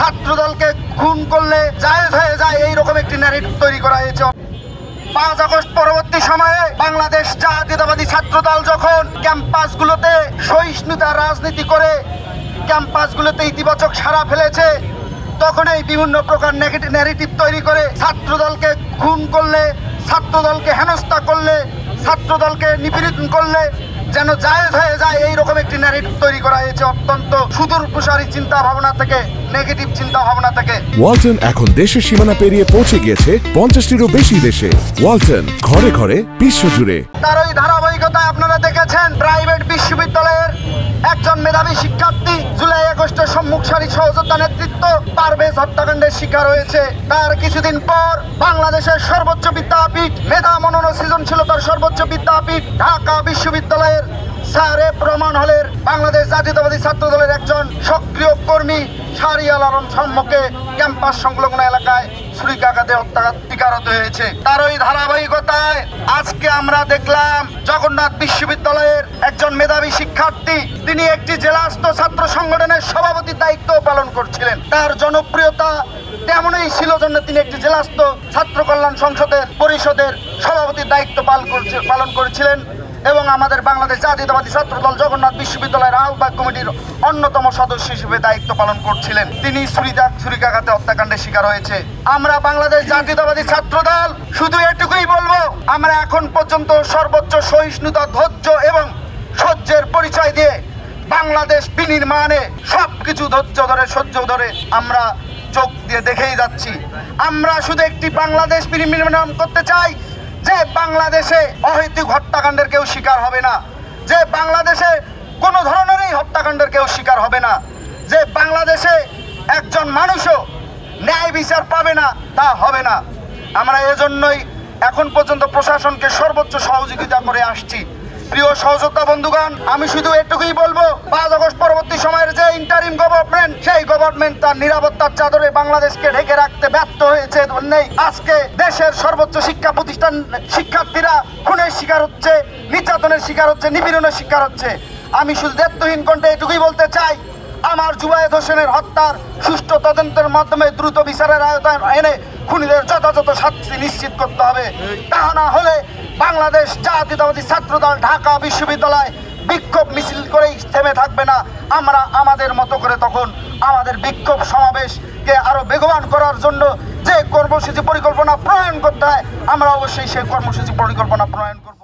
ছাত্রদলকে খুন করলে জায়েজ হয়ে যায়, এইরকম একটি ন্যারেটিভ তৈরি করা হয়েছে। 5 আগস্ট পরবর্তী সময়ে বাংলাদেশ জাতীয়তাবাদী ছাত্রদল যখন ক্যাম্পাসগুলোতে সহিষ্ণুতা রাজনীতি করে ক্যাম্পাসগুলোতে ইতিবাচক সাড়া ফেলেছে, তখন এই বিভিন্ন প্রকার নেগেটিভ ন্যারেটিভ তৈরি করে ছাত্রদলকে খুন করলে, ছাত্রদলকে হেনস্থা করলে, ছাত্রদলকে নিপীড়ন করলে যেন জায়েজ হয়ে যায়, এইরকম একটি ন্যারেটিভ তৈরি করা হয়েছে অত্যন্ত সুদূর প্রসারী চিন্তা ভাবনা থেকে, নেগেটিভ চিন্তা ভাবনা থেকে। ওয়ালটন এখন দেশের সীমানা পেরিয়ে পৌঁছে গিয়েছে 50টিরও বেশি দেশে। ওয়ালটন, ঘরে ঘরে বিশ্বজুড়ে। তার ওই ধারাবাহিকতায় আপনারা দেখেছেন প্রাইভেট বিশ্ববিদ্যালয়ের একজন মেধাবী শিক্ষার্থী জুলাই আগস্টের সম্মুখ সারি সহযোদ্ধা নেতৃত্ব পারভেজ হত্যাকাণ্ডের শিকার হয়েছে। তার কিছুদিন পর বাংলাদেশের সর্বোচ্চ বিদ্যাপীঠ, মেধা মনন ও সৃজনশীলতার সর্বোচ্চ বিদ্যাপীঠ ঢাকা বিশ্ববিদ্যালয়ের স্যারে প্রমাণ হলের বাংলাদেশ জাতীয়তাবাদী ছাত্রদলের একজন সক্রিয় কর্মী শাহরিয়ার আলম সম্মুখে ক্যাম্পাস সংলগ্ন এলাকায় ছুরিকাঘাতে হত্যাকারত হয়েছে। তার ওই ধারাবাহিকতায় আজকে আমরা দেখলাম জগন্নাথ বিশ্ববিদ্যালয়ের একজন মেধাবী শিক্ষার্থী, তিনি একটি জেলাস্থ ছাত্র সংগঠনের সভাপতির দায়িত্ব পালন করছিলেন। তার জনপ্রিয়তা তেমনই ছিল জন্য তিনি একটি জেলাস্থ ছাত্র কল্যাণ পরিষদের সভাপতির দায়িত্ব পালন করেছিলেন এবং আমাদের বাংলাদেশ জাতীয়তাবাদী ছাত্রদল জগন্নাথ বিশ্ববিদ্যালয়ের আহ্বায়ক কমিটির অন্যতম সদস্য হিসেবে দায়িত্ব পালন করছিলেন। তিনি ছুরিকাঘাতে হত্যাকাণ্ডের শিকার হয়েছে। আমরা বাংলাদেশ জাতীয়তাবাদী ছাত্রদল শুধু এটুকুই বলবো, আমরা এখন পর্যন্ত সর্বোচ্চ সহিষ্ণুতা, ধৈর্য এবং সহ্যের পরিচয় দিয়ে বাংলাদেশ বিনির্মাণে সবকিছু ধৈর্য ধরে সহ্য ধরে আমরা চোখ দিয়ে দেখেই যাচ্ছি। আমরা শুধু একটি বাংলাদেশ বিনির্মাণ করতে চাই যে বাংলাদেশে অহেতুক হত্যাকাণ্ডের কেউ শিকার হবে না, যে বাংলাদেশে কোনো ধরনেরই হত্যাকাণ্ডের কেউ শিকার হবে না, যে বাংলাদেশে একজন মানুষও ন্যায় বিচার পাবে না, তা হবে না। আমরা এজন্যই এখন পর্যন্ত প্রশাসনকে সর্বোচ্চ সহযোগিতা করে আসছি। প্রিয় সহযোদ্ধা বন্ধুগণ, আমি শুধু এটুকুই বলবো, 5 আগস্ট পরবর্তী সময়ের যে ইন্টারিম গভর্নমেন্ট, সেই গভর্নমেন্ট তার নিরাপত্তার চাদরে বাংলাদেশকে ঢেকে রাখতে ব্যর্থ হয়েছে। আজকে দেশের সর্বোচ্চ শিক্ষা প্রতিষ্ঠান শিক্ষার্থীরা খুনের শিকার হচ্ছে, নির্যাতনের শিকার হচ্ছে, নিপীড়নের শিকার হচ্ছে। আমি শুধু দায়িত্বহীন কণ্ঠে এটুকুই বলতে চাই, আমার জুবায়েদ হোসেনের হত্যার সুষ্ঠু তদন্তের মাধ্যমে দ্রুত বিচারের আওতায় এনে খুনিদের যথাযথ শাস্তি নিশ্চিত করতে হবে। তা না হলে বাংলাদেশ জাতীয়তাবাদী ছাত্রদল ঢাকা বিশ্ববিদ্যালয় বিক্ষোভ মিছিল করেই থেমে থাকবে না। আমরা আমাদের মতো করে তখন আমাদের বিক্ষোভ সমাবেশকে আরো বেগবান করার জন্য যে কর্মসূচি পরিকল্পনা প্রণয়ন করতে হয়, আমরা অবশ্যই সেই কর্মসূচি পরিকল্পনা প্রণয়ন করব।